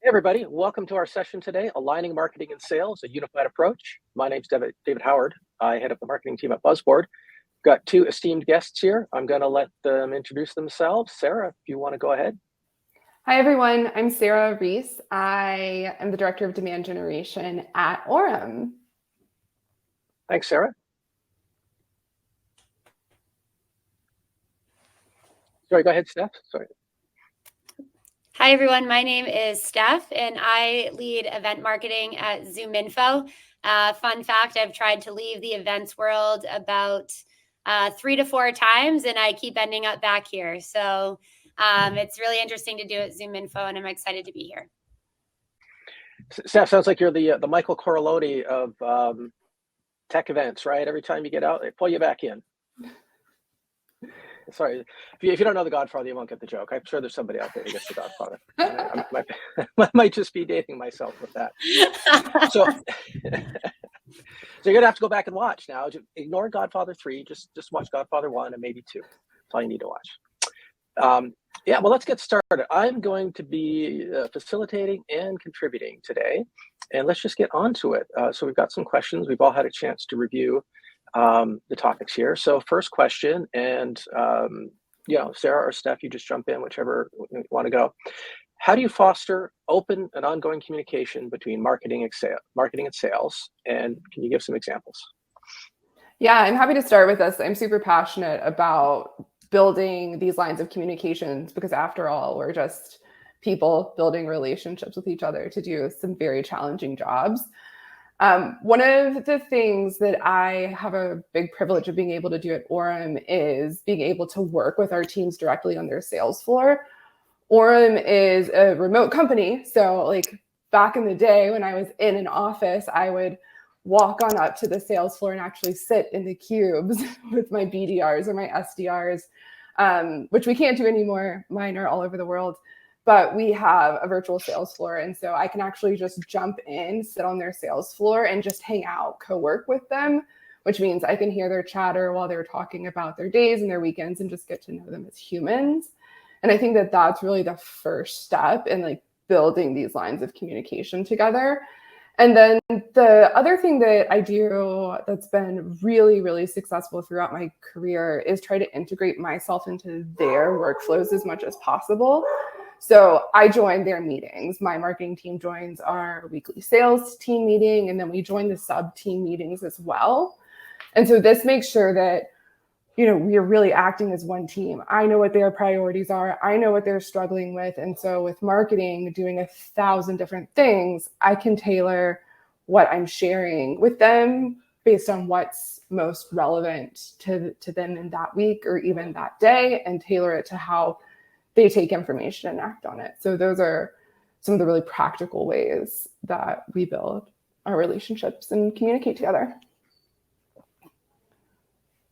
Everybody, welcome to our session today, Aligning Marketing and Sales, a Unified Approach. My name's David Howard. I head up the marketing team at Buzzboard. Got two esteemed guests here. I'm going to let them introduce themselves. Sarah, if you want to go ahead. Hi, everyone. I'm Sarah Reese. I am the Director of Demand Generation at Orem. Thanks, Sarah. Sorry, go ahead, Steph. Sorry. Hi, everyone. My name is Steph, and I lead event marketing at ZoomInfo. Fun fact, I've tried to leave the events world about 3 to 4 times, and I keep ending up back here. So it's really interesting to do at ZoomInfo, and I'm excited to be here. Steph, sounds like you're the Michael Corleone of tech events, right? Every time you get out, they pull you back in. Sorry, if you don't know The Godfather, you won't get the joke. I'm sure there's somebody out there who gets The Godfather. I might just be dating myself with that. So you're gonna have to go back and watch now. Ignore Godfather 3, just watch Godfather 1 and maybe 2. That's all you need to watch. Yeah, well, let's get started. I'm going to be facilitating and contributing today, and let's just get on to it. So we've got some questions. We've all had a chance to review the topics here. So first question, and Sarah or Steph, you just jump in, whichever you want to go. How do you foster open and ongoing communication between marketing and sales? And can you give some examples? Yeah, I'm happy to start with this. I'm super passionate about building these lines of communications because, after all, we're just people building relationships with each other to do some very challenging jobs. One of the things that I have a big privilege of being able to do at Orem is being able to work with our teams directly on their sales floor. Orem is a remote company. So like back in the day when I was in an office, I would walk on up to the sales floor and actually sit in the cubes with my BDRs or my SDRs, which we can't do anymore. Mine are all over the world. But we have a virtual sales floor. And so I can actually just jump in, sit on their sales floor and just hang out, co-work with them, which means I can hear their chatter while they're talking about their days and their weekends and just get to know them as humans. And I think that that's really the first step in like building these lines of communication together. And then the other thing that I do that's been really, really successful throughout my career is try to integrate myself into their workflows as much as possible. So I join their meetings. My marketing team joins our weekly sales team meeting, and then we join the sub team meetings as well. And so this makes sure that, we are really acting as one team. I know what their priorities are. I know what they're struggling with. And so with marketing, doing 1,000 different things, I can tailor what I'm sharing with them based on what's most relevant to them in that week or even that day, and tailor it to how they take information and act on it. So those are some of the really practical ways that we build our relationships and communicate together.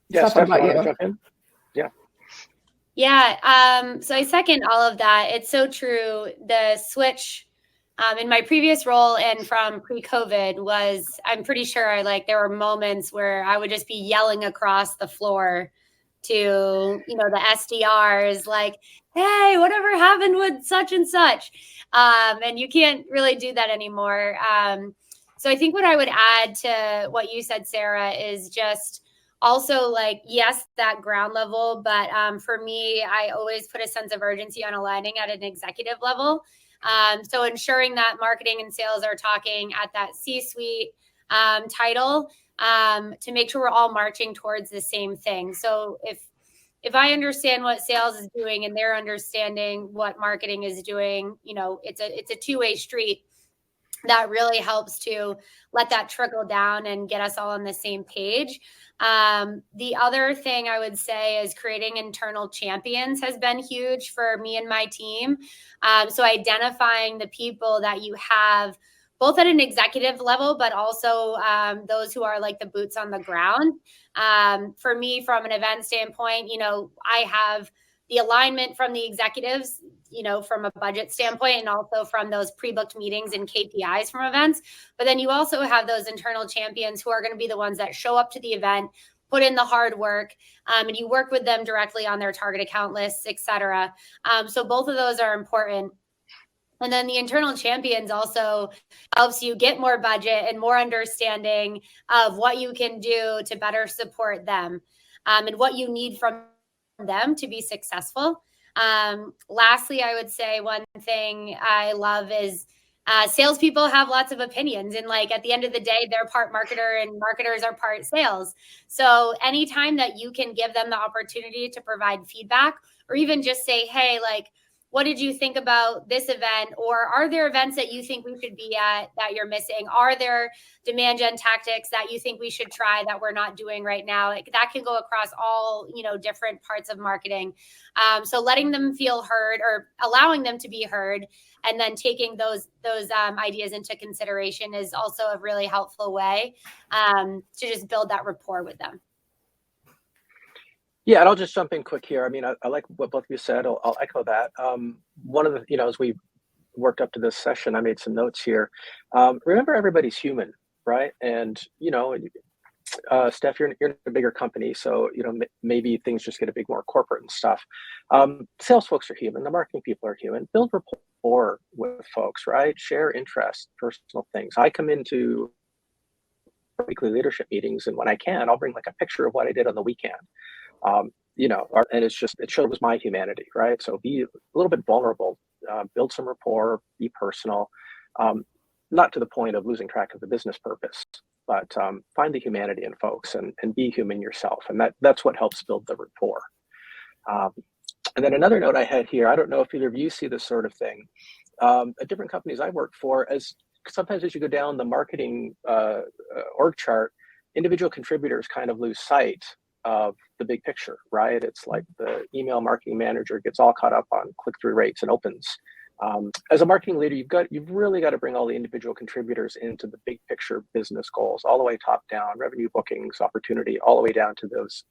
Yeah, Steph, about you? Jump in? Yeah. Yeah. So I second all of that. It's so true. The switch in my previous role and from pre-COVID was, I'm pretty sure there were moments where I would just be yelling across the floor to, the SDRs, like, hey, whatever happened with such and such? And you can't really do that anymore. So I think what I would add to what you said, Sarah, is just also yes, that ground level. But for me, I always put a sense of urgency on aligning at an executive level. So ensuring that marketing and sales are talking at that C-suite title to make sure we're all marching towards the same thing. So if I understand what sales is doing and they're understanding what marketing is doing, it's a two-way street. That really helps to let that trickle down and get us all on the same page. The other thing I would say is creating internal champions has been huge for me and my team. So identifying the people that you have both at an executive level, but also those who are the boots on the ground. For me, from an event standpoint, I have the alignment from the executives, from a budget standpoint, and also from those pre-booked meetings and KPIs from events. But then you also have those internal champions who are going to be the ones that show up to the event, put in the hard work, and you work with them directly on their target account lists, et cetera. So both of those are important. And then the internal champions also helps you get more budget and more understanding of what you can do to better support them, and what you need from them to be successful. Lastly, I would say one thing I love is salespeople have lots of opinions, and like at the end of the day, they're part marketer and marketers are part sales. So anytime that you can give them the opportunity to provide feedback, or even just say, hey, like, what did you think about this event? Or are there events that you think we should be at that you're missing? Are there demand gen tactics that you think we should try that we're not doing right now? That can go across all, different parts of marketing. So letting them feel heard, or allowing them to be heard, and then taking those ideas into consideration is also a really helpful way to just build that rapport with them. Yeah, and I'll just jump in quick here. I mean, I like what both of you said. I'll echo that. One of the, as we worked up to this session, I made some notes here. Remember, everybody's human, right? And, Steph, you're in a bigger company, so, maybe things just get a bit more corporate and stuff. Sales folks are human. The marketing people are human. Build rapport with folks, right? Share interests, personal things. I come into weekly leadership meetings, and when I can, I'll bring like a picture of what I did on the weekend. And it shows my humanity, right? So be a little bit vulnerable, build some rapport, be personal, not to the point of losing track of the business purpose, but find the humanity in folks and be human yourself. And that's what helps build the rapport. And then another note I had here, I don't know if either of you see this sort of thing. At different companies I work for, sometimes as you go down the marketing org chart, individual contributors kind of lose sight of the big picture, right? It's like the email marketing manager gets all caught up on click-through rates and opens. As a marketing leader, you've really got to bring all the individual contributors into the big picture business goals, all the way top down, revenue, bookings, opportunity, all the way down to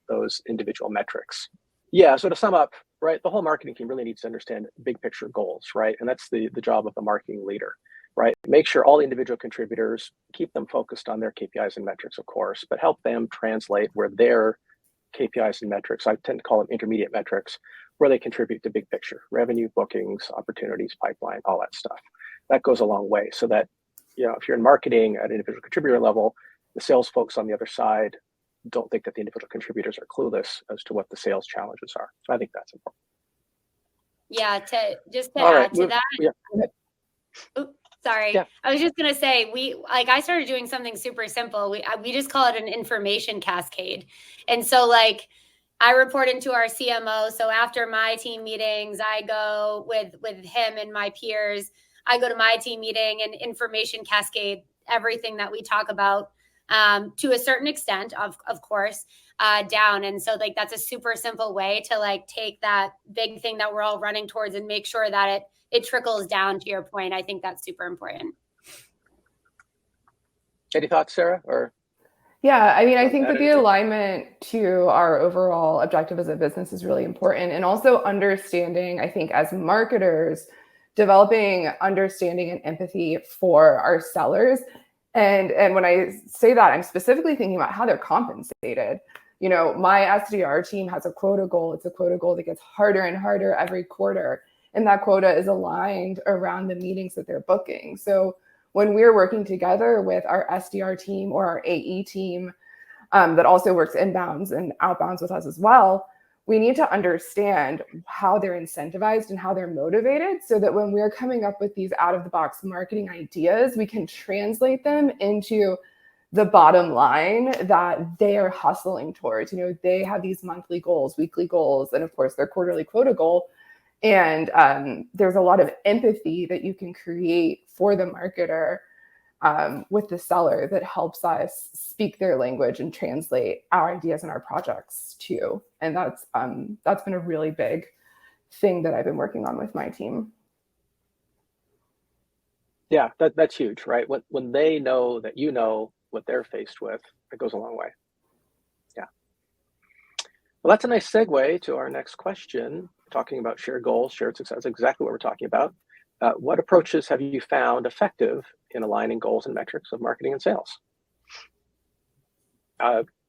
those individual metrics. Yeah, so to sum up, right, the whole marketing team really needs to understand big picture goals, right? And that's the job of the marketing leader, right? Make sure all individual contributors, keep them focused on their KPIs and metrics, of course, but help them translate where their KPIs and metrics, I tend to call them intermediate metrics, where they contribute to big picture, revenue, bookings, opportunities, pipeline, all that stuff. That goes a long way, so that, if you're in marketing at an individual contributor level, the sales folks on the other side don't think that the individual contributors are clueless as to what the sales challenges are. So I think that's important. Yeah, to all add right, to that. Yeah. Oops, sorry. Yeah. I was just going to say, I started doing something super simple. We just call it an information cascade. And so I report into our CMO. So after my team meetings, I go with him and my peers. I go to my team meeting and information cascade everything that we talk about, to a certain extent, of course, down. And so that's a super simple way to take that big thing that we're all running towards and make sure that it trickles down. To your point, I think that's super important. Any thoughts, Sarah? Or yeah, I mean, I think that the alignment to our overall objective as a business is really important. And also understanding, I think, as marketers, developing understanding and empathy for our sellers. And when I say that, I'm specifically thinking about how they're compensated. My SDR team has a quota goal. It's a quota goal that gets harder and harder every quarter. And that quota is aligned around the meetings that they're booking. So when we're working together with our SDR team or our AE team that also works inbounds and outbounds with us as well, we need to understand how they're incentivized and how they're motivated, so that when we're coming up with these out-of-the-box marketing ideas, we can translate them into the bottom line that they are hustling towards. They have these monthly goals, weekly goals, and of course their quarterly quota goal. And there's a lot of empathy that you can create for the marketer with the seller that helps us speak their language and translate our ideas and our projects too. And that's been a really big thing that I've been working on with my team. Yeah, that's huge, right? When they know that you know what they're faced with, it goes a long way. Yeah. Well, that's a nice segue to our next question, talking about shared goals, shared success. That's exactly what we're talking about. What approaches have you found effective in aligning goals and metrics of marketing and sales?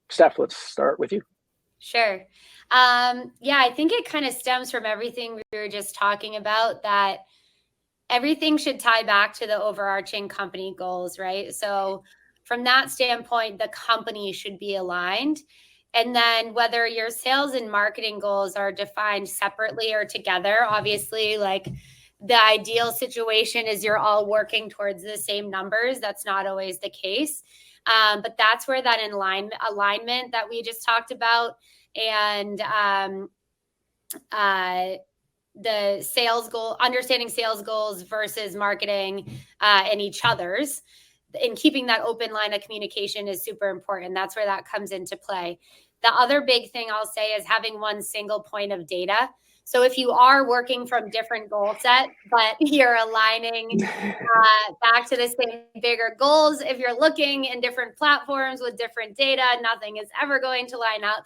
Steph, let's start with you. Sure. I think it kind of stems from everything we were just talking about, that everything should tie back to the overarching company goals, right? So from that standpoint, the company should be aligned. And then whether your sales and marketing goals are defined separately or together, obviously, like the ideal situation is you're all working towards the same numbers. That's not always the case. But that's where that alignment that we just talked about, and the sales goal, understanding sales goals versus marketing and each other's, and keeping that open line of communication is super important. That's where that comes into play. The other big thing I'll say is having one single point of data. So if you are working from different goal sets, but you're aligning back to the same bigger goals, if you're looking in different platforms with different data, nothing is ever going to line up.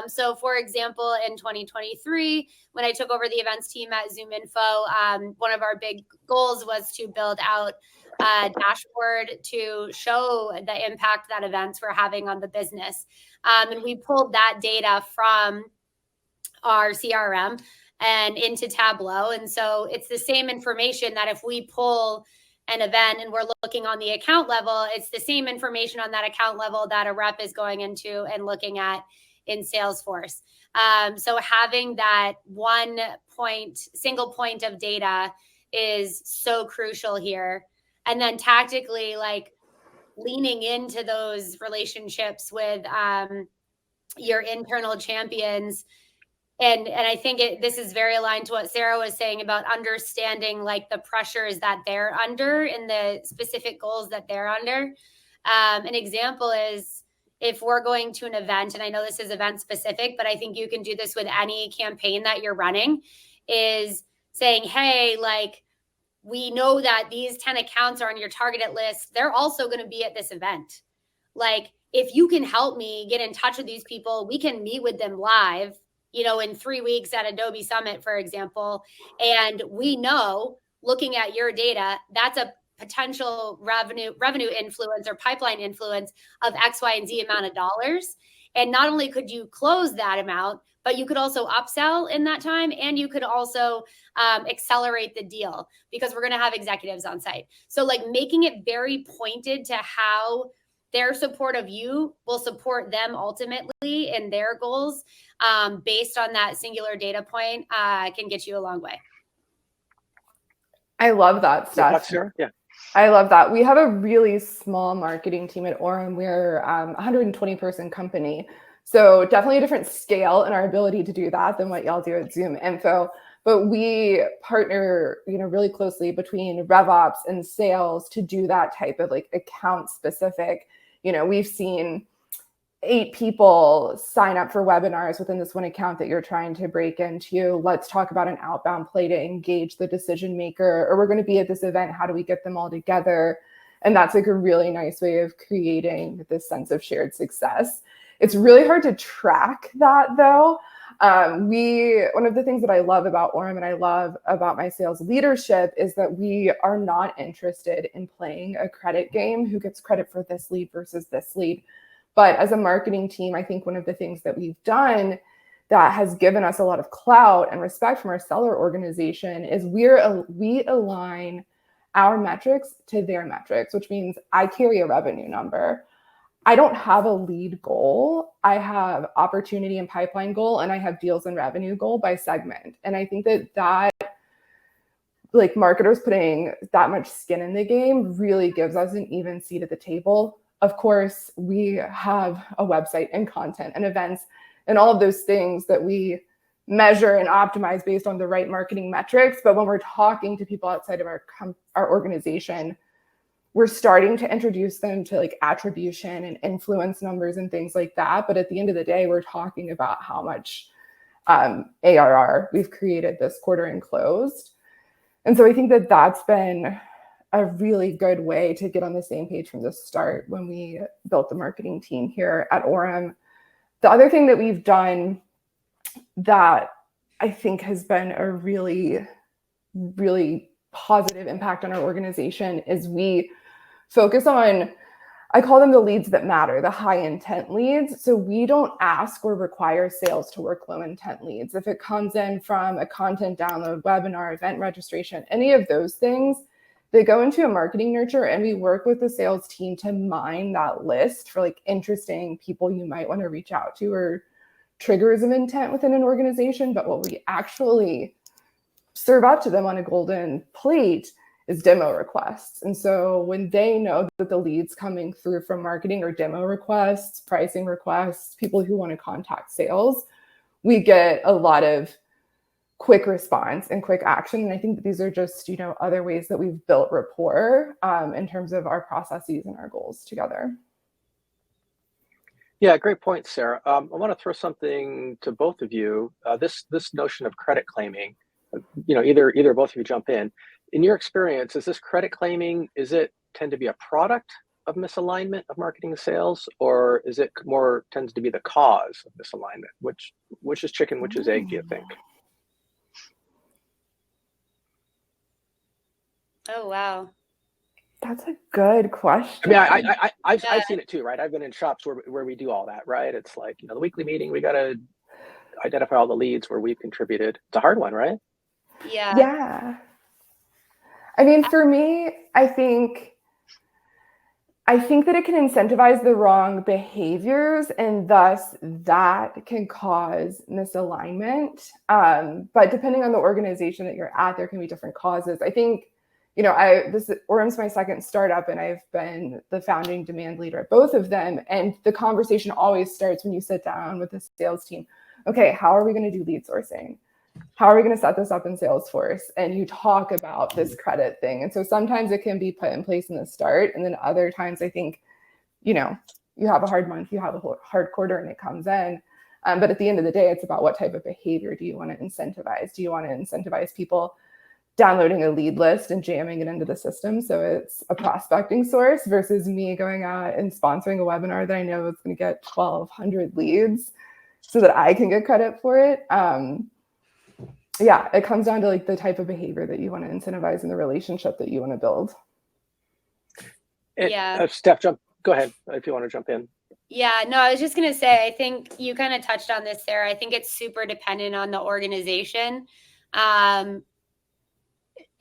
So for example, in 2023, when I took over the events team at ZoomInfo, one of our big goals was to build out a dashboard to show the impact that events were having on the business. And we pulled that data from our CRM and into Tableau. And so it's the same information that if we pull an event and we're looking on the account level, it's the same information on that account level that a rep is going into and looking at in Salesforce. So having that single point of data is so crucial here. And then tactically, like leaning into those relationships with your internal champions. And I think this is very aligned to what Sarah was saying about understanding like the pressures that they're under and the specific goals that they're under. An example is if we're going to an event, and I know this is event specific, but I think you can do this with any campaign that you're running, is saying, hey, like, we know that these 10 accounts are on your targeted list. They're also going to be at this event. Like, if you can help me get in touch with these people, we can meet with them live, in 3 weeks at Adobe Summit, for example. And we know, looking at your data, that's a potential revenue influence or pipeline influence of X, Y, and Z amount of dollars. And not only could you close that amount, but you could also upsell in that time, and you could also accelerate the deal because we're going to have executives on site. So like making it very pointed to how their support of you will support them ultimately in their goals based on that singular data point can get you a long way. I love that stuff. Yeah. I love that. We have a really small marketing team at Orem. We're a 120 person company. So definitely a different scale in our ability to do that than what y'all do at ZoomInfo. But we partner, really closely between RevOps and sales to do that type of like account specific. We've seen 8 people sign up for webinars within this one account that you're trying to break into. Let's talk about an outbound play to engage the decision maker, or we're going to be at this event. How do we get them all together? And that's like a really nice way of creating this sense of shared success. It's really hard to track that though. One of the things that I love about Orem and I love about my sales leadership is that we are not interested in playing a credit game, who gets credit for this lead versus this lead. But as a marketing team, I think one of the things that we've done that has given us a lot of clout and respect from our seller organization is we align our metrics to their metrics, which means I carry a revenue number. I don't have a lead goal. I have opportunity and pipeline goal, and I have deals and revenue goal by segment. And I think that like marketers putting that much skin in the game really gives us an even seat at the table. Of course, we have a website and content and events and all of those things that we measure and optimize based on the right marketing metrics. But when we're talking to people outside of our organization, we're starting to introduce them to like attribution and influence numbers and things like that. But at the end of the day, we're talking about how much ARR we've created this quarter and closed. And so I think that that's been a really good way to get on the same page from the start when we built the marketing team here at Orem. The other thing that we've done that I think has been a really, really positive impact on our organization is we focus on I call them the leads that matter, the high intent leads. So we don't ask or require sales to work low intent leads. If it comes in from a content download, webinar, event registration, any of those things, they go into a marketing nurture, and we work with the sales team to mine that list for like interesting people you might want to reach out to or triggers of intent within an organization. But what we actually serve up to them on a golden plate is demo requests. And so when they know that the leads coming through from marketing are demo requests, pricing requests, people who want to contact sales, we get a lot of quick response and quick action. And I think that these are just, other ways that we've built rapport in terms of our processes and our goals together. Yeah, great point, Sarah. I want to throw something to both of you. This notion of credit claiming, either both of you jump in. In your experience, is this credit claiming, is it tend to be a product of misalignment of marketing and sales, or is it more tends to be the cause of misalignment? Which is chicken, which is egg, do you think? Oh, wow. That's a good question. I mean, I've seen it too, right? I've been in shops where we do all that, right? It's like, the weekly meeting, we got to identify all the leads where we've contributed. It's a hard one, right? Yeah. I mean, for me, I think that it can incentivize the wrong behaviors, and thus that can cause misalignment. But depending on the organization that you're at, there can be different causes. I think, Orem's my second startup, and I've been the founding demand leader at both of them. And the conversation always starts when you sit down with the sales team. Okay, how are we going to do lead sourcing? How are we going to set this up in Salesforce? And you talk about this credit thing. And so sometimes it can be put in place in the start. And then other times I think, you have a hard month, you have a hard quarter, and it comes in. But at the end of the day, it's about what type of behavior do you want to incentivize? Do you want to incentivize people downloading a lead list and jamming it into the system so it's a prospecting source, versus me going out and sponsoring a webinar that I know is going to get 1,200 leads so that I can get credit for it? It comes down to like the type of behavior that you want to incentivize in the relationship that you want to build. Steph, go ahead if you want to jump in. Yeah, no, I was just going to say, I think you kind of touched on this, Sarah. I think it's super dependent on the organization.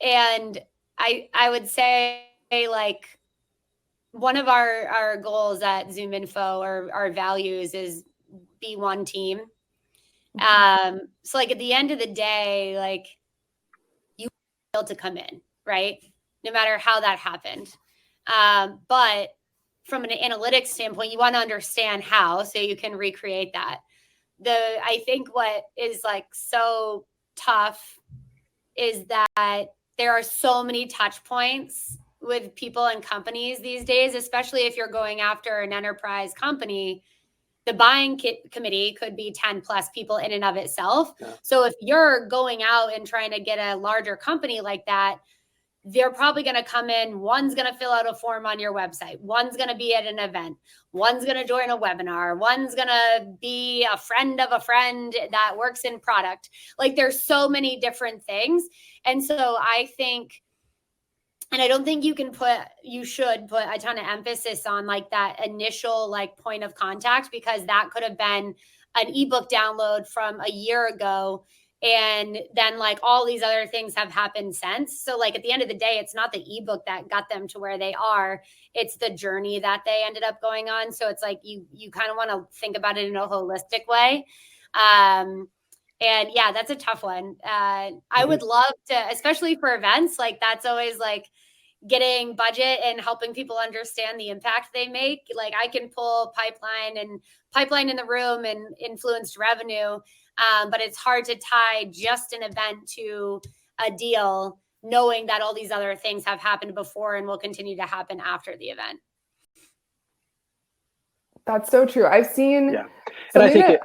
And I would say, like, one of our goals at ZoomInfo, or our values, is be one team. So like at the end of the day, like, you want to come in, right? No matter how that happened. But from an analytics standpoint, you want to understand how, so you can recreate that. I think what is like so tough is that there are so many touch points with people and companies these days, especially if you're going after an enterprise company. The buying committee could be 10 plus people in and of itself. Yeah. So if you're going out and trying to get a larger company like that, they're probably going to come in. One's going to fill out a form on your website. One's going to be at an event. One's going to join a webinar. One's going to be a friend of a friend that works in product. Like, there's so many different things. And so I think, and I don't think you should put a ton of emphasis on like that initial like point of contact, because that could have been an ebook download from a year ago. And then like all these other things have happened since. So like at the end of the day, it's not the ebook that got them to where they are. It's the journey that they ended up going on. So it's like you kind of want to think about it in a holistic way. And yeah, that's a tough one. I would love to, especially for events, like that's always like getting budget and helping people understand the impact they make. Like I can pull pipeline in the room and influenced revenue. But it's hard to tie just an event to a deal, knowing that all these other things have happened before and will continue to happen after the event. That's so true. I've seen, and I think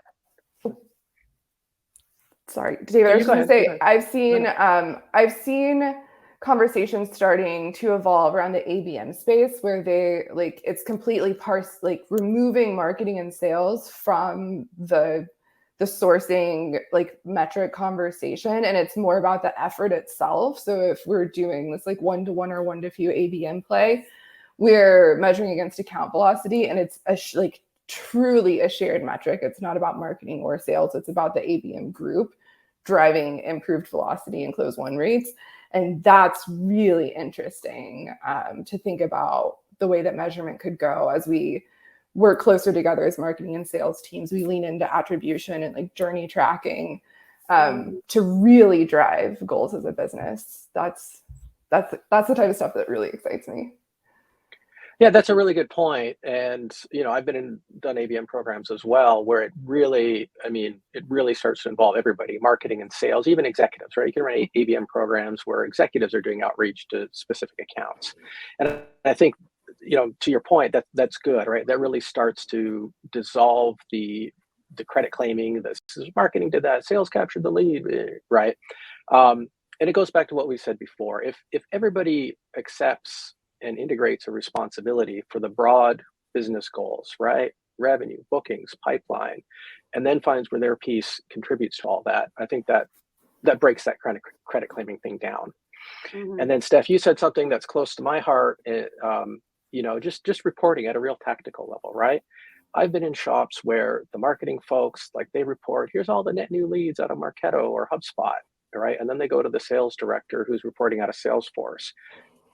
sorry, David, I was going to say, I've seen conversations starting to evolve around the ABM space, where they like, it's completely like removing marketing and sales from the sourcing like metric conversation, and it's more about the effort itself. So if we're doing this like one-to-one or one-to-few ABM play, we're measuring against account velocity, and it's like truly a shared metric. It's not about marketing or sales. It's about the ABM group driving improved velocity and close won rates. And that's really interesting to think about the way that measurement could go as we work closer together as marketing and sales teams. We lean into attribution and like journey tracking to really drive goals as a business. That's the type of stuff that really excites me. Yeah, that's a really good point. And, I've done ABM programs as well, where it really starts to involve everybody, marketing and sales, even executives, right? You can run ABM programs where executives are doing outreach to specific accounts. And I think, to your point, that's good, right? That really starts to dissolve the credit claiming, this is marketing did that, sales captured the lead, right? And it goes back to what we said before. If everybody accepts and integrates a responsibility for the broad business goals, right? Revenue, bookings, pipeline, and then finds where their piece contributes to all that. I think that breaks that kind of credit claiming thing down. Mm-hmm. And then Steph, you said something that's close to my heart, just reporting at a real tactical level, right? I've been in shops where the marketing folks, like they report, here's all the net new leads out of Marketo or HubSpot, right? And then they go to the sales director who's reporting out of Salesforce.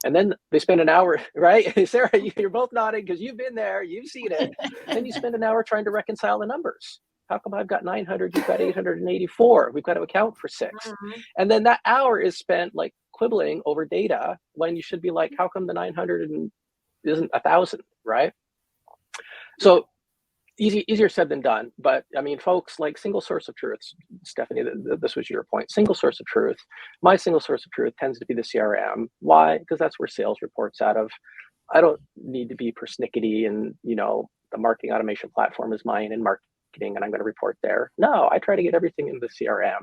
And then they spend an hour, right? Sarah, you're both nodding because you've been there, you've seen it. Then you spend an hour trying to reconcile the numbers. How come I've got 900, you've got 884? We've got to account for 6. Mm-hmm. And then that hour is spent like quibbling over data when you should be like, how come the 900 isn't 1,000, right? So easier said than done. But I mean, folks, like single source of truth, Stephanie, this was your point, single source of truth. My single source of truth tends to be the CRM. Why? Because that's where sales reports out of. I don't need to be persnickety and, the marketing automation platform is mine and marketing and I'm going to report there. No, I try to get everything in the CRM.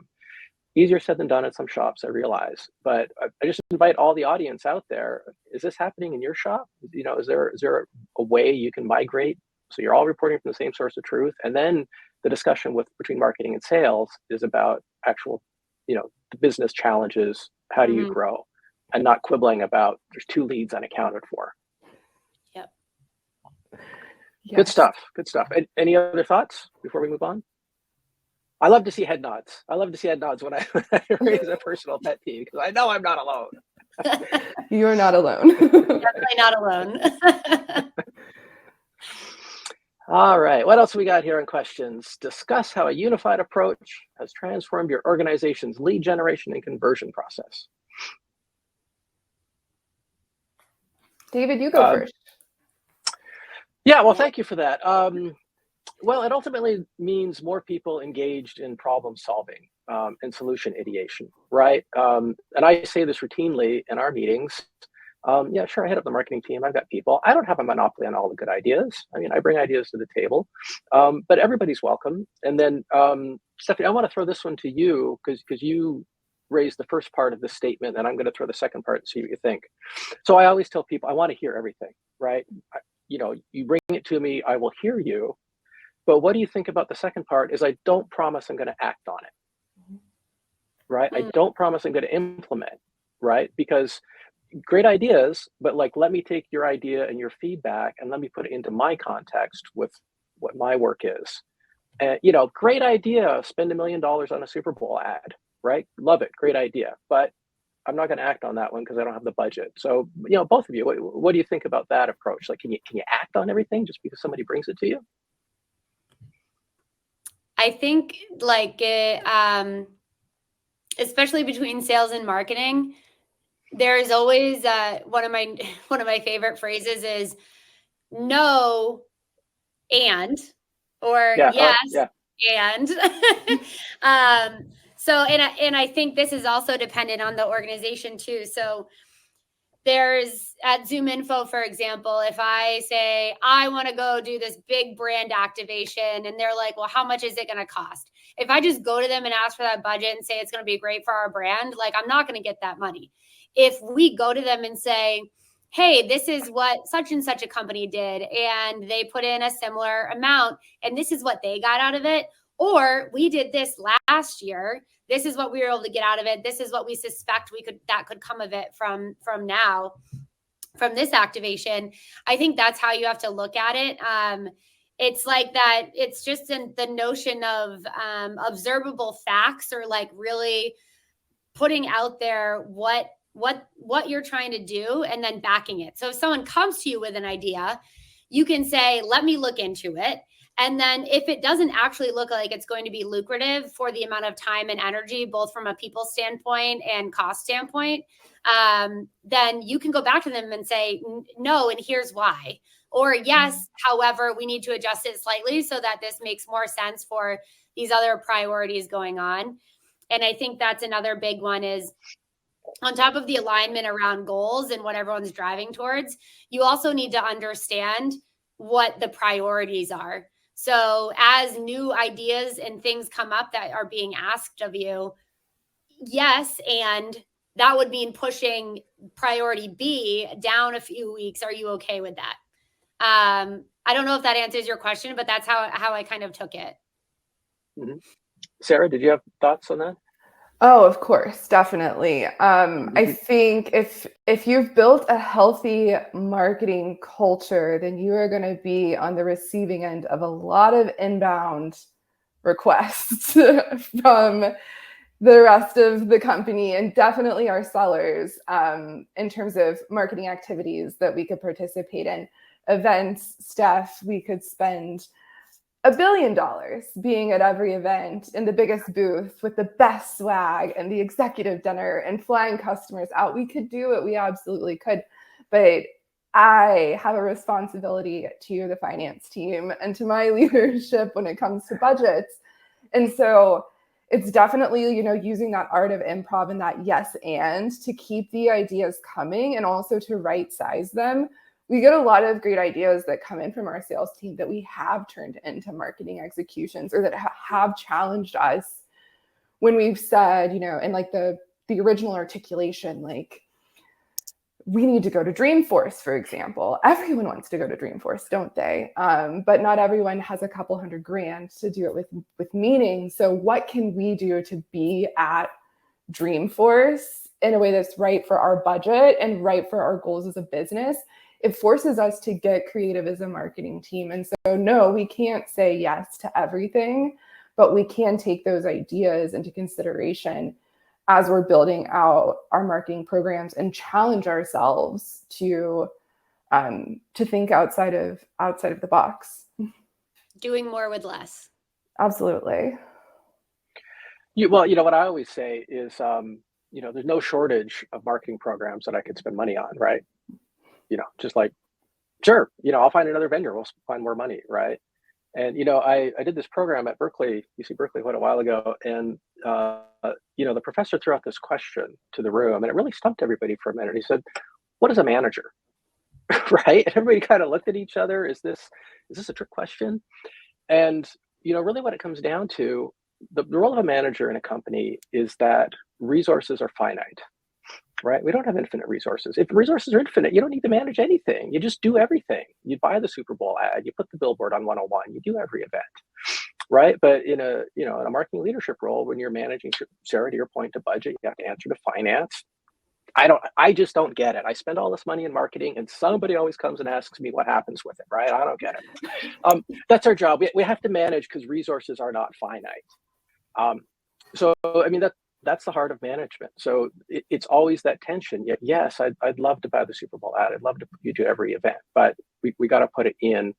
Easier said than done at some shops, I realize. But I just invite all the audience out there. Is this happening in your shop? Is there a way you can migrate so you're all reporting from the same source of truth? And then the discussion between marketing and sales is about actual, the business challenges. How do you grow? And not quibbling about there's 2 leads unaccounted for. Yep. Yes. Good stuff. Any other thoughts before we move on? I love to see head nods. When I raise a personal pet peeve because I know I'm not alone. You're not alone. Definitely not alone. All right. What else we got here in questions? Discuss how a unified approach has transformed your organization's lead generation and conversion process. David, you go first. Yeah, well, thank you for that. Well, it ultimately means more people engaged in problem solving and solution ideation, right? And I say this routinely in our meetings. Yeah, sure, I head up the marketing team. I've got people. I don't have a monopoly on all the good ideas. I mean, I bring ideas to the table, but everybody's welcome. And then, Stephanie, I want to throw this one to you because you raised the first part of the statement, and I'm going to throw the second part and see what you think. So I always tell people, I want to hear everything, right? You bring it to me, I will hear you. But what do you think about the second part is I don't promise I'm going to act on it, right? I don't promise I'm going to implement, right? Because great ideas, but let me take your idea and your feedback and let me put it into my context with what my work is. And, great idea, spend $1 million on a Super Bowl ad, right? Love it, great idea. But I'm not going to act on that one because I don't have the budget. So, both of you, what do you think about that approach? Can you act on everything just because somebody brings it to you? I think especially between sales and marketing, there's always one of my favorite phrases is no and or yes and so and I think this is also dependent on the organization too. So there's at Zoom Info, for example, if I say I want to go do this big brand activation and they're like, well, how much is it going to cost? If I just go to them and ask for that budget and say it's going to be great for our brand, I'm not going to get that money. If we go to them and say, hey, this is what such and such a company did, and they put in a similar amount, and this is what they got out of it, or we did this last year, this is what we were able to get out of it, this is what we suspect that could come of it from now. from this activation. I think that's how you have to look at it. It's like that. It's just the notion of observable facts, or like really putting out there what you're trying to do and then backing it. So if someone comes to you with an idea, you can say, let me look into it. And then if it doesn't actually look like it's going to be lucrative for the amount of time and energy, both from a people standpoint and cost standpoint, then you can go back to them and say, no, and here's why. Or yes, however, we need to adjust it slightly so that this makes more sense for these other priorities going on. And I think that's another big one, is on top of the alignment around goals and what everyone's driving towards, you also need to understand what the priorities are. So as new ideas and things come up that are being asked of you, yes, and that would mean pushing priority B down a few weeks. Are you okay with that? I don't know if that answers your question, but that's how I kind of took it. Mm-hmm. Sarah, did you have thoughts on that? Oh, of course, definitely. I think if you've built a healthy marketing culture, then you are going to be on the receiving end of a lot of inbound requests from the rest of the company, and definitely our sellers, in terms of marketing activities that we could participate in. Events, Steph, we could spend $1 billion being at every event in the biggest booth with the best swag and the executive dinner and flying customers out. We could do it. We absolutely could. But I have a responsibility to the finance team and to my leadership when it comes to budgets. And so it's definitely, using that art of improv and that yes and to keep the ideas coming, and also to right size them. We get a lot of great ideas that come in from our sales team that we have turned into marketing executions, or that have challenged us when we've said, in like the original articulation, like, we need to go to Dreamforce, for example. Everyone wants to go to Dreamforce, don't they? But not everyone has a couple $100,000 to do it with meaning. So what can we do to be at Dreamforce in a way that's right for our budget and right for our goals as a business? It forces us to get creative as a marketing team. And so, no, we can't say yes to everything, but we can take those ideas into consideration as we're building out our marketing programs, and challenge ourselves to think outside of the box. Doing more with less. Absolutely. Well, what I always say is, there's no shortage of marketing programs that I could spend money on, right? Just like, sure, I'll find another vendor, we'll find more money, right? And, I did this program at Berkeley, UC Berkeley, quite a while ago. And, the professor threw out this question to the room, and it really stumped everybody for a minute. He said, what is a manager? Right? And everybody kind of looked at each other. Is this a trick question? And, really what it comes down to, the role of a manager in a company is that resources are finite. Right? We don't have infinite resources. If resources are infinite, you don't need to manage anything. You just do everything. You buy the Super Bowl ad, you put the billboard on 101, you do every event, right? But in a marketing leadership role, when you're managing, Sarah, to your point, to budget, you have to answer to finance. I just don't get it. I spend all this money in marketing, and somebody always comes and asks me what happens with it, right? I don't get it. That's our job. We have to manage because resources are not finite. So, that's the heart of management. So it's always that tension. Yes, I'd love to buy the Super Bowl ad. I'd love to put you to every event, but we got to put it in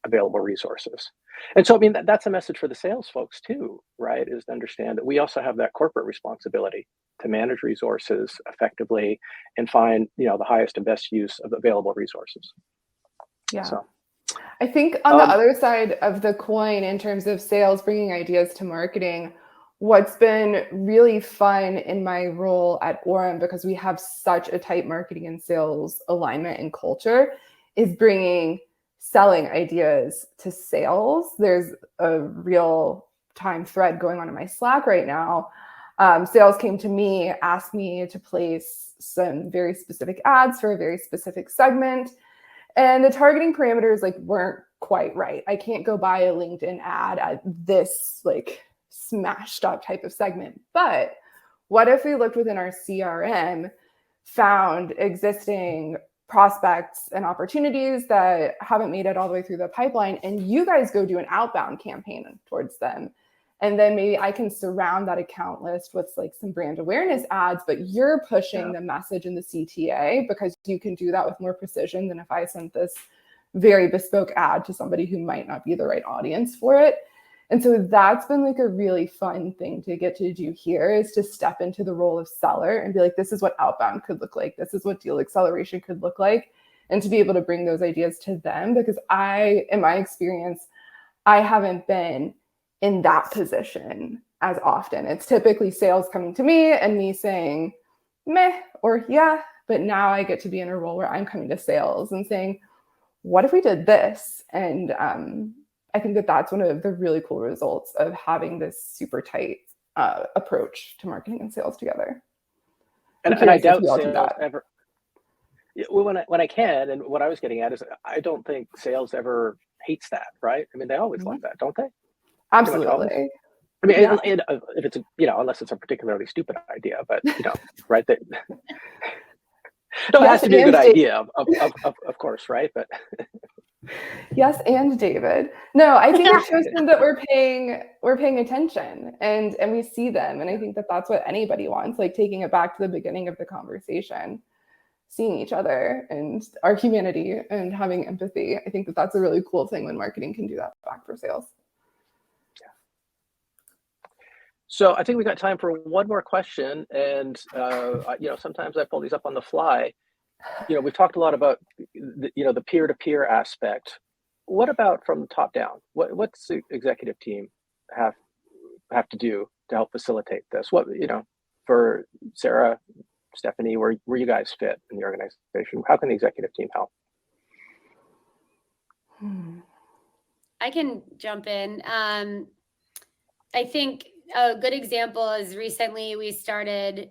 available resources. And so, that's a message for the sales folks too, right? Is to understand that we also have that corporate responsibility to manage resources effectively and find, the highest and best use of available resources. Yeah. So I think on the other side of the coin, in terms of sales bringing ideas to marketing, what's been really fun in my role at Orem, because we have such a tight marketing and sales alignment and culture, is bringing selling ideas to sales. There's a real time thread going on in my Slack right now. Sales came to me, asked me to place some very specific ads for a very specific segment. And the targeting parameters weren't quite right. I can't go buy a LinkedIn ad at this smashed up type of segment. But what if we looked within our CRM, found existing prospects and opportunities that haven't made it all the way through the pipeline, and you guys go do an outbound campaign towards them. And then maybe I can surround that account list with like some brand awareness ads, but you're pushing the message in the CTA because you can do that with more precision than if I sent this very bespoke ad to somebody who might not be the right audience for it. And so that's been like a really fun thing to get to do here, is to step into the role of seller and be like, this is what outbound could look like. This is what deal acceleration could look like. And to be able to bring those ideas to them, because in my experience, I haven't been in that position as often. It's typically sales coming to me and me saying meh or yeah, but now I get to be in a role where I'm coming to sales and saying, what if we did this? And I think that that's one of the really cool results of having this super tight approach to marketing and sales together. And I doubt sales ever, when I can, and what I was getting at is I don't think sales ever hates that, right? I mean, they always want that, don't they? Absolutely. I mean, and if it's, unless it's a particularly stupid idea, but, right? That, no, it has to be a good idea, of course, right? But yes, and David. No, I think it shows them that we're paying attention and we see them. And I think that that's what anybody wants, like taking it back to the beginning of the conversation, seeing each other and our humanity and having empathy. I think that that's a really cool thing when marketing can do that back for sales. So I think we got time for one more question. And, sometimes I pull these up on the fly. We've talked a lot about, the peer-to-peer aspect. What about from the top down? What's the executive team have to do to help facilitate this? What, for Sarah, Stephanie, where you guys fit in the organization, how can the executive team help? I can jump in. I think a good example is recently we started,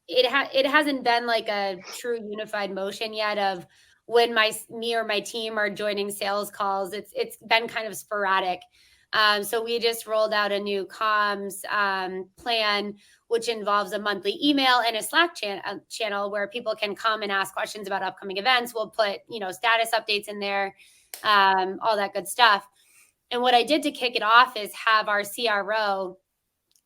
it hasn't been like a true unified motion yet of when me or my team are joining sales calls. It's been kind of sporadic. So we just rolled out a new comms plan, which involves a monthly email and a Slack channel where people can come and ask questions about upcoming events. We'll put, status updates in there, all that good stuff. And what I did to kick it off is have our CRO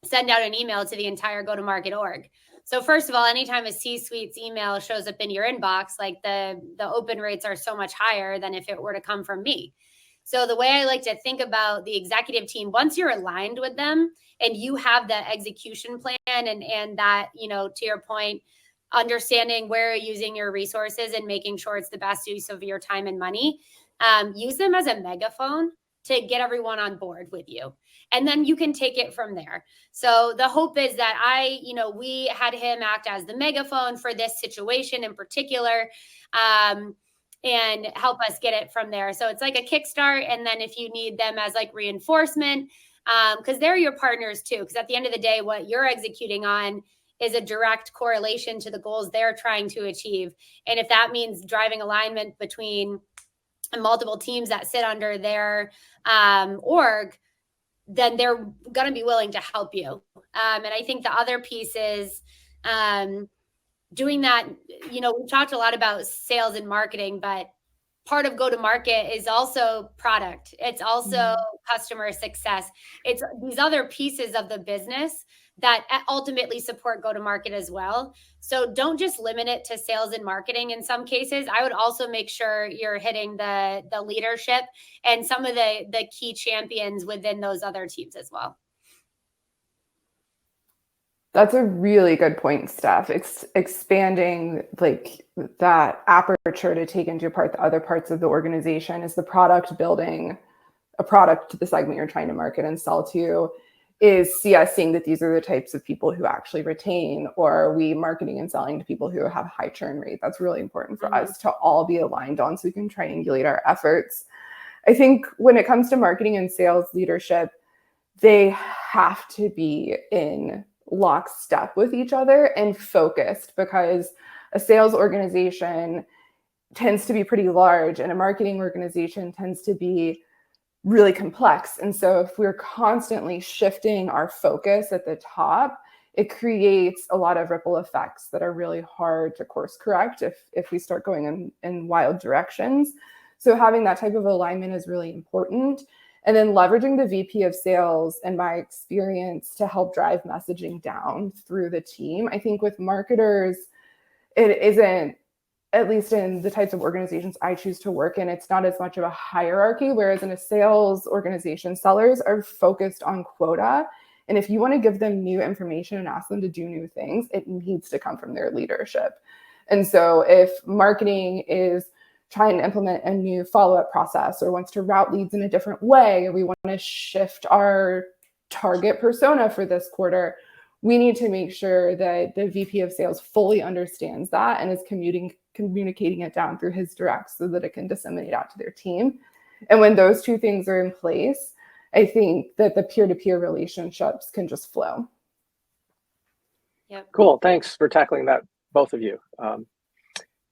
send out an email to the entire go-to-market org. So first of all, anytime a C-suite's email shows up in your inbox, like the open rates are so much higher than if it were to come from me. So the way I like to think about the executive team, once you're aligned with them and you have that execution plan and that, to your point, understanding where you're using your resources and making sure it's the best use of your time and money, use them as a megaphone to get everyone on board with you. And then you can take it from there. So the hope is that we had him act as the megaphone for this situation in particular, and help us get it from there. So it's like a kickstart. And then if you need them as like reinforcement, because they're your partners too, because at the end of the day, what you're executing on is a direct correlation to the goals they're trying to achieve. And if that means driving alignment between multiple teams that sit under their org, then they're going to be willing to help you. And I think the other piece is doing that. We've talked a lot about sales and marketing, but part of go-to-market is also product. It's also customer success. It's these other pieces of the business that ultimately support go-to-market as well. So don't just limit it to sales and marketing. In some cases, I would also make sure you're hitting the leadership and some of the key champions within those other teams as well. That's a really good point, Steph. It's expanding like that aperture to take into part the other parts of the organization. Is the product building a product to the segment you're trying to market and sell to? Is seeing that these are the types of people who actually retain, or are we marketing and selling to people who have a high churn rate? That's really important for us to all be aligned on so we can triangulate our efforts. I think when it comes to marketing and sales leadership, they have to be in lockstep with each other and focused, because a sales organization tends to be pretty large and a marketing organization tends to be really complex. And so if we're constantly shifting our focus at the top, it creates a lot of ripple effects that are really hard to course correct if we start going in wild directions. So having that type of alignment is really important. And then leveraging the VP of sales and my experience to help drive messaging down through the team. I think with marketers, it isn't, at least in the types of organizations I choose to work in, it's not as much of a hierarchy, whereas in a sales organization, sellers are focused on quota. And if you want to give them new information and ask them to do new things, it needs to come from their leadership. And so if marketing is trying to implement a new follow-up process or wants to route leads in a different way, or we want to shift our target persona for this quarter, we need to make sure that the VP of sales fully understands that and is communicating it down through his directs so that it can disseminate out to their team. And when those two things are in place, I think that the peer-to-peer relationships can just flow. Yep. Cool. Thanks for tackling that, both of you.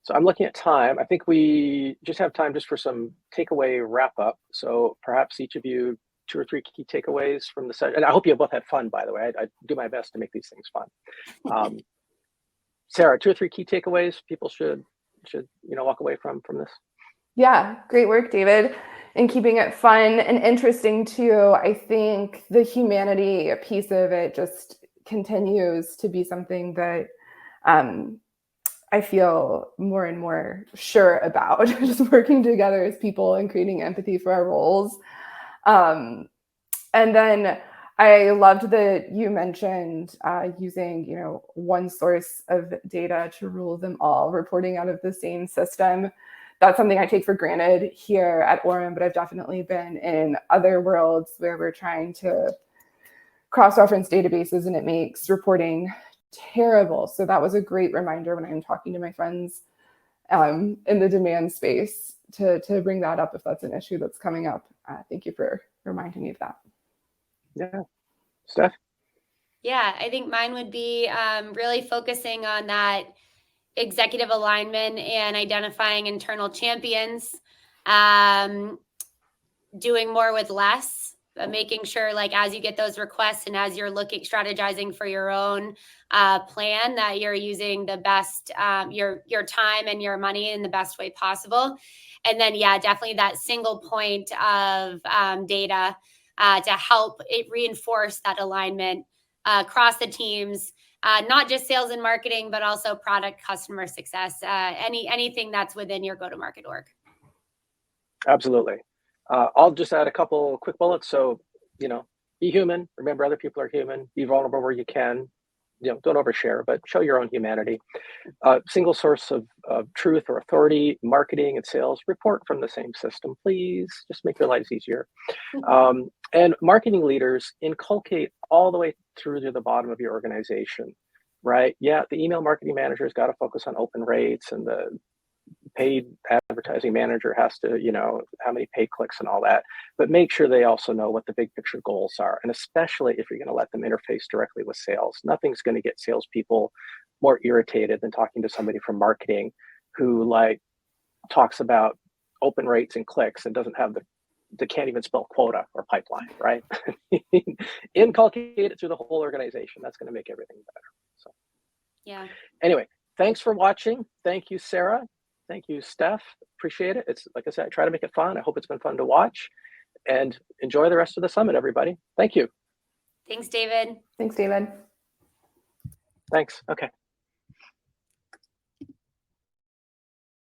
So I'm looking at time. I think we just have time just for some takeaway wrap up. So perhaps each of you, 2 or 3 key takeaways from the session. And I hope you both had fun, by the way. I do my best to make these things fun. Sarah, 2 or 3 key takeaways people should walk away from this. Yeah, great work, David. And keeping it fun and interesting too. I think the humanity piece of it just continues to be something that I feel more and more sure about, just working together as people and creating empathy for our roles. And then I loved that you mentioned using, one source of data to rule them all, reporting out of the same system. That's something I take for granted here at Orem, but I've definitely been in other worlds where we're trying to cross-reference databases and it makes reporting terrible. So that was a great reminder when I'm talking to my friends in the demand space to bring that up if that's an issue that's coming up. Thank you for reminding me of that. Yeah. Steph? Yeah, I think mine would be really focusing on that executive alignment and identifying internal champions, doing more with less, making sure like as you get those requests and as you're strategizing for your own plan, that you're using the best, your time and your money in the best way possible. And then, yeah, definitely that single point of data to help it reinforce that alignment across the teams, not just sales and marketing, but also product, customer success, anything that's within your go-to-market org. Absolutely. I'll just add a couple quick bullets. So, be human. Remember, other people are human. Be vulnerable where you can. Don't overshare, but show your own humanity. Single source of truth or authority, marketing and sales, report from the same system, please. Just make their lives easier. And marketing leaders inculcate all the way through to the bottom of your organization, right? Yeah, the email marketing manager has got to focus on open rates, and the paid advertising manager has to, how many paid clicks and all that, but make sure they also know what the big picture goals are. And especially if you're going to let them interface directly with sales, nothing's going to get salespeople more irritated than talking to somebody from marketing who talks about open rates and clicks and doesn't have they can't even spell quota or pipeline, right? Inculcate it through the whole organization. That's going to make everything better. So, yeah. Anyway, thanks for watching. Thank you, Sarah. Thank you, Steph. Appreciate it. It's like I said, I try to make it fun. I hope it's been fun to watch, and enjoy the rest of the summit, everybody. Thank you. Thanks, David. Thanks, David. Thanks. Okay.